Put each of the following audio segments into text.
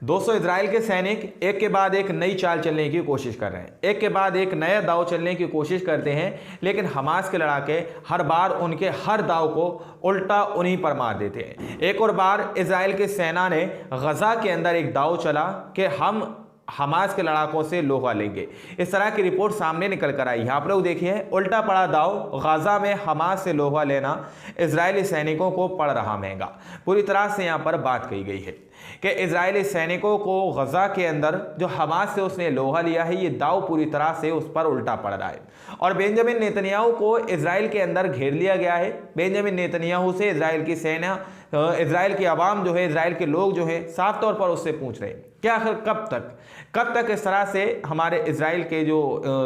दोस्तों, इजराइल के सैनिक एक के बाद एक नई चाल चलने की कोशिश कर रहे हैं, एक के बाद एक नया दाव चलने की कोशिश करते हैं, लेकिन हमास के लड़ाके हर बार उनके हर दाव को उल्टा उन्हीं पर मार देते हैं। एक और बार इजराइल की सेना ने गजा के अंदर एक दाव चला कि हम हमास के लड़ाकों से लोहा लेंगे। इस तरह की रिपोर्ट सामने निकल कर आई। यहाँ पर लोग देखिए, उल्टा पड़ा दाव, गाजा में हमास से लोहा लेना इजरायली सैनिकों को पड़ रहा महंगा। पूरी तरह से यहाँ पर बात कही गई है कि इजरायली सैनिकों को गजा के अंदर जो हमास से उसने लोहा लिया है, ये दाव पूरी तरह से उस पर उल्टा पड़ रहा है और बेंजामिन नेतन्याहू को इजराइल के अंदर घेर लिया गया है। बेंजामिन नेतन्याहू से इजराइल की सेना, इजराइल की आवाम जो है, इजराइल के लोग जो है, साफ तौर पर उससे पूछ रहे हैं कि आखिर कब तक इस तरह से हमारे इजराइल के जो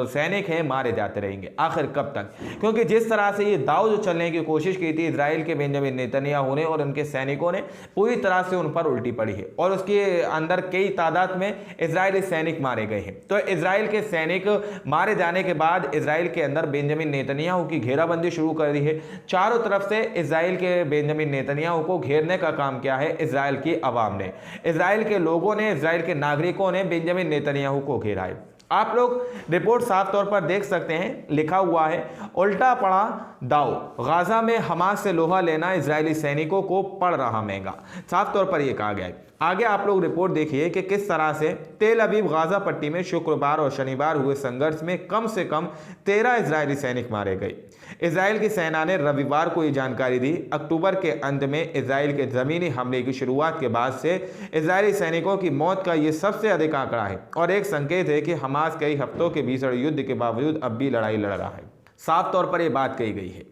सैनिक हैं मारे जाते रहेंगे, आखिर कब तक? क्योंकि जिस तरह से ये दाव जो चलने की कोशिश की थी इजराइल के बेंजामिन नेतन्याहू ने और उनके सैनिकों ने, पूरी तरह से उन पर उल्टी पड़ी है और उसके अंदर कई तादाद में इजरायली सैनिक मारे गए हैं। तो इजराइल के सैनिक मारे जाने के बाद इजराइल के अंदर बेंजामिन नेतन्याहू की घेराबंदी शुरू कर दी है। चारों तरफ से इजराइल के बेंजामिन नेतन्याहू को घेरने का काम किया है इजराइल की आवाम ने, इजराइल के लोगों ने, इजराइल के नागरिकों ने बेंजामिन नेतन्याहू को घेरा है। आप लोग रिपोर्ट साफ तौर पर देख सकते हैं, लिखा हुआ है उल्टा पड़ा दाव, गाजा में हमास से लोहा लेना इजरायली सैनिकों को पड़ रहा महंगा। साफ तौर पर यह कहा गया है। आगे आप लोग रिपोर्ट देखिए कि किस तरह से तेल अवीव गाजा पट्टी में शुक्रवार और शनिवार हुए संघर्ष में कम से कम 13 इजरायली सैनिक मारे गए। इजराइल की सेना ने रविवार को ये जानकारी दी। अक्टूबर के अंत में इजराइल के जमीनी हमले की शुरुआत के बाद से इजरायली सैनिकों की मौत का ये सबसे अधिक आंकड़ा है और एक संकेत है कि हमास कई हफ्तों के भीषण युद्ध के बावजूद अब भी लड़ाई लड़ रहा है। साफ तौर पर यह बात कही गई है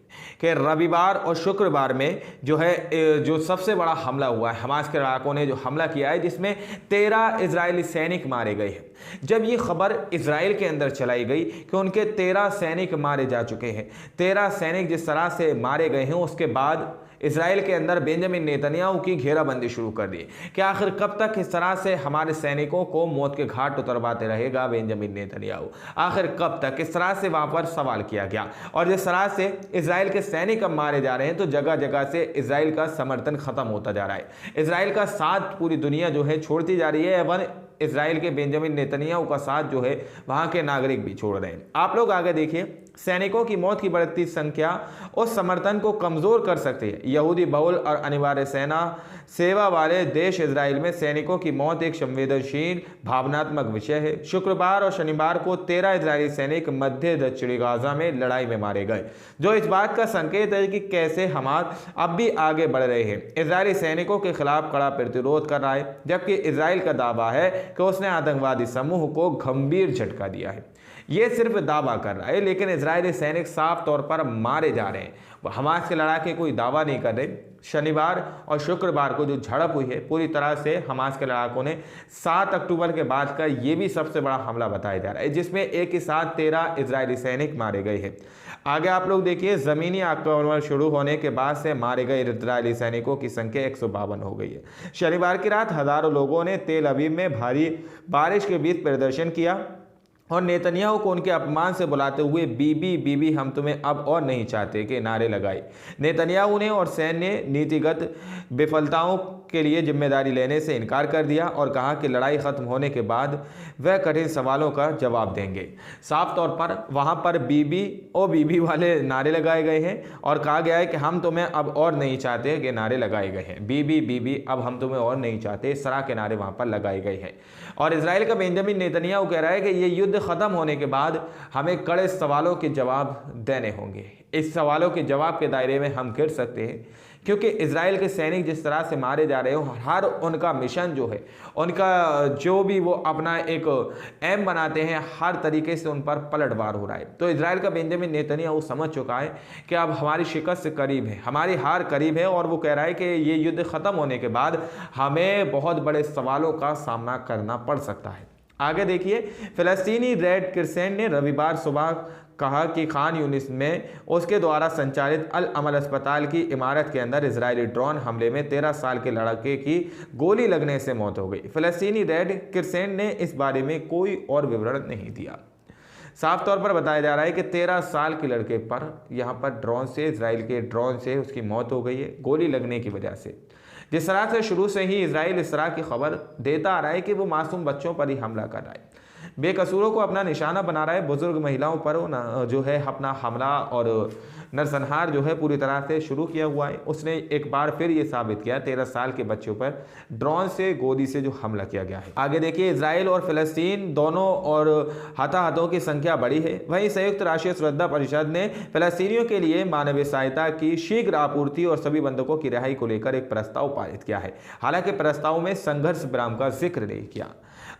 कि रविवार और शुक्रवार में जो है, जो सबसे बड़ा हमला हुआ है, हमास के लड़ाकों ने जो हमला किया है जिसमें 13 इजरायली सैनिक मारे गए हैं। जब ये खबर इजराइल के अंदर चलाई गई कि उनके 13 सैनिक मारे जा चुके हैं, 13 सैनिक जिस तरह से मारे गए हैं, उसके बाद इजराइल के अंदर बेंजामिन नेतन्याहू की घेराबंदी शुरू कर दी कि आखिर कब तक इस तरह से हमारे सैनिकों को मौत के घाट उतरवाते रहेगा बेंजामिन नेतन्याहू, आखिर कब तक? इस तरह से वहां पर सवाल किया गया और जिस तरह से इजराइल के सैनिक अब मारे जा रहे हैं तो जगह जगह से इजराइल का समर्थन खत्म होता जा रहा है। इजराइल का साथ पूरी दुनिया जो है छोड़ती जा रही है एवं इजराइल के बेंजामिन नेतन्याहू का साथ जो है वहां के नागरिक भी छोड़ रहे हैं। आप लोग आगे देखिए, सैनिकों की मौत की बढ़ती संख्या उस समर्थन को कमजोर कर सकती है। यहूदी बहुल और अनिवार्य सेना सेवा वाले देश इजराइल में सैनिकों की मौत एक संवेदनशील भावनात्मक विषय है। शुक्रवार और शनिवार को 13 इजरायली सैनिक मध्य दक्षिणी गाजा में लड़ाई में मारे गए, जो इस बात का संकेत है कि कैसे हमास अब भी आगे बढ़ रहे हैं, इजरायली सैनिकों के खिलाफ कड़ा प्रतिरोध कर रहा है, जबकि इजराइल का दावा है कि उसने आतंकवादी समूह को गंभीर झटका दिया है। यह सिर्फ दावा कर रहा है, लेकिन इजरायली सैनिक साफ तौर पर मारे जा रहे हैं। हमास के लड़ाके कोई दावा नहीं कर रहे। शनिवार और शुक्रवार को जो झड़प हुई है, पूरी तरह से हमास के लड़ाकों ने 7 अक्टूबर के बाद का ये भी सबसे बड़ा हमला बताया जा रहा है, जिसमें एक ही साथ 13 इजरायली सैनिक मारे गए हैं। आगे आप लोग देखिए, जमीनी आक्रमण शुरू होने के बाद से मारे गए इजरायली सैनिकों की संख्या 152 हो गई है। शनिवार की रात हजारों लोगों ने तेल अवीव में भारी बारिश के बीच प्रदर्शन किया और नेतन्याहू को उनके अपमान से बुलाते हुए बीबी बीबी हम तुम्हें अब और नहीं चाहते के नारे लगाए। नेतन्याहू ने और सैन्य नीतिगत विफलताओं के लिए जिम्मेदारी लेने से इनकार कर दिया और कहा कि लड़ाई खत्म होने के बाद वह कठिन सवालों का जवाब देंगे। साफ तौर पर वहां पर बीबी ओ बीबी वाले नारे लगाए गए हैं और कहा गया है कि हम तुम्हें अब और नहीं चाहते के नारे लगाए गए हैं। बीबी बीबी अब हम तुम्हें और नहीं चाहते, इस तरह के नारे वहां पर लगाए गए हैं। और इजराइल का बेंजामिन नेतन्याहू कह रहा है कि यह युद्ध खत्म होने के बाद हमें कड़े सवालों के जवाब देने होंगे। इस सवालों के जवाब के दायरे में हम गिर सकते हैं, क्योंकि इजराइल के सैनिक जिस तरह से मारे जा रहे हो, हर उनका मिशन जो है, उनका जो भी वो अपना एक एम बनाते हैं, हर तरीके से उन पर पलटवार हो रहा है। तो इजराइल का बेंजामिन नेतन्याहू समझ चुका है कि अब हमारी शिकस्त करीब है, हमारी हार करीब है और वो कह रहा है कि ये युद्ध खत्म होने के बाद हमें बहुत बड़े सवालों का सामना करना पड़ सकता है। आगे देखिए, फिलिस्तीनी रेड क्रिसेंट ने रविवार सुबह कहा कि खान यूनिस में उसके द्वारा संचालित अल अमल अस्पताल की इमारत के अंदर इजरायली ड्रोन हमले में 13 साल के लड़के की गोली लगने से मौत हो गई। फिलिस्तीनी रेड क्रिसेंट ने इस बारे में कोई और विवरण नहीं दिया। साफ तौर पर बताया जा रहा है कि 13 साल के लड़के पर यहाँ पर ड्रोन से, इजराइल के ड्रोन से उसकी मौत हो गई है, गोली लगने की वजह से। जिस तरह से शुरू से ही इजराइल इस तरह की खबर देता आ रहा है कि वो मासूम बच्चों पर ही हमला कर रहा है, बेकसूरों को अपना निशाना बना रहा है, बुजुर्ग महिलाओं पर जो है अपना हमला और नरसंहार जो है पूरी तरह से शुरू किया हुआ है। उसने एक बार फिर ये साबित किया 13 साल के बच्चों पर ड्रोन से, गोली से जो हमला किया गया है। आगे देखिए, इजराइल और फिलिस्तीन दोनों और हताहतों की संख्या बढ़ी है। वहीं संयुक्त राष्ट्र सुरक्षा परिषद ने फिलिस्तीनियों के लिए मानवीय सहायता की शीघ्र आपूर्ति और सभी बंधकों की रिहाई को लेकर एक प्रस्ताव पारित किया है। हालांकि प्रस्ताव में संघर्ष विराम का जिक्र नहीं किया।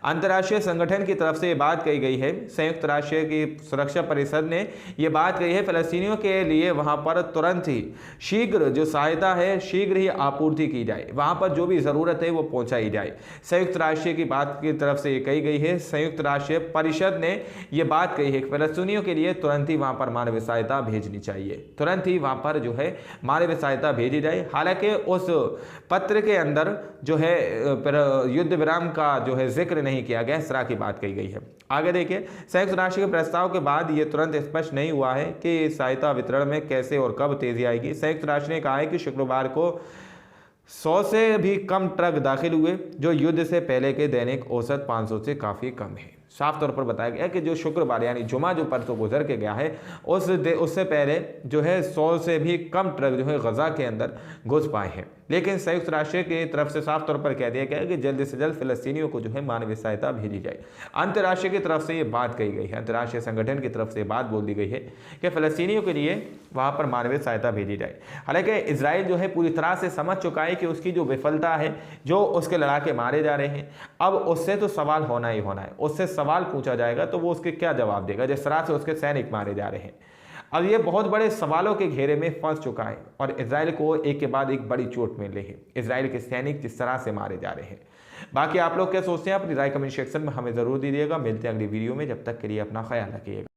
अंतर्राष्ट्रीय संगठन की तरफ से ये बात कही गई है, संयुक्त राष्ट्र की सुरक्षा परिषद ने यह बात कही है फिलिस्तीनियों के लिए वहां पर तुरंत ही शीघ्र जो सहायता है शीघ्र ही आपूर्ति की जाए, वहां पर जो भी जरूरत है वो पहुंचाई जाए। संयुक्त राष्ट्र की बात की तरफ से ये कही गई है, संयुक्त राष्ट्र परिषद ने यह बात कही है कि फिलिस्तीनियों के लिए तुरंत ही वहां पर मानवीय सहायता भेजनी चाहिए, तुरंत ही वहां पर जो है मानवीय सहायता भेजी जाए। हालांकि उस पत्र के अंदर जो है युद्ध विराम का जो है जिक्र नहीं किया गया, इस तरह की बात कही गई है। आगे देखिए, संयुक्त राष्ट्र के प्रस्ताव के बाद यह तुरंत स्पष्ट नहीं हुआ है कि सहायता वितरण में कैसे और कब तेजी आएगी। संयुक्त राष्ट्र ने कहा है कि शुक्रवार को 100 से भी कम ट्रक दाखिल हुए, जो युद्ध से पहले के दैनिक औसत 500 से काफी कम है। साफ तौर पर बताया गया कि जो शुक्रवार यानी जुमा जो परसों गुजर के गया है उससे पहले जो है 100 से भी कम ट्रक जो है गजा के अंदर घुस पाए हैं। लेकिन संयुक्त राष्ट्र की तरफ से साफ तौर पर कह दिया गया है कि जल्द से जल्द फिलिस्तीनियों को जो है मानवीय सहायता भेजी जाए। अंतर्राष्ट्रीय की तरफ से ये बात कही गई है, अंतर्राष्ट्रीय संगठन की तरफ से बात बोल दी गई है कि फिलिस्तीनियों के लिए वहां पर मानवीय सहायता भेजी जाए। हालांकि इजराइल जो है पूरी तरह से समझ चुका है कि उसकी जो विफलता है, जो उसके लड़ाके मारे जा रहे हैं, अब उससे तो सवाल होना ही होना है। उससे सवाल पूछा जाएगा तो वो उसके क्या जवाब देगा, जिस तरह से उसके सैनिक मारे जा रहे हैं। अब ये बहुत बड़े सवालों के घेरे में फंस चुका है और इजराइल को एक के बाद एक बड़ी चोट मिल रही है। इजराइल के सैनिक जिस तरह से मारे जा रहे हैं। बाकी आप लोग क्या सोचते हैं, अपनी राय कमेंट सेक्शन में हमें जरूर दीजिएगा। मिलते हैं अगली वीडियो में, जब तक के लिए अपना ख्याल रखिएगा।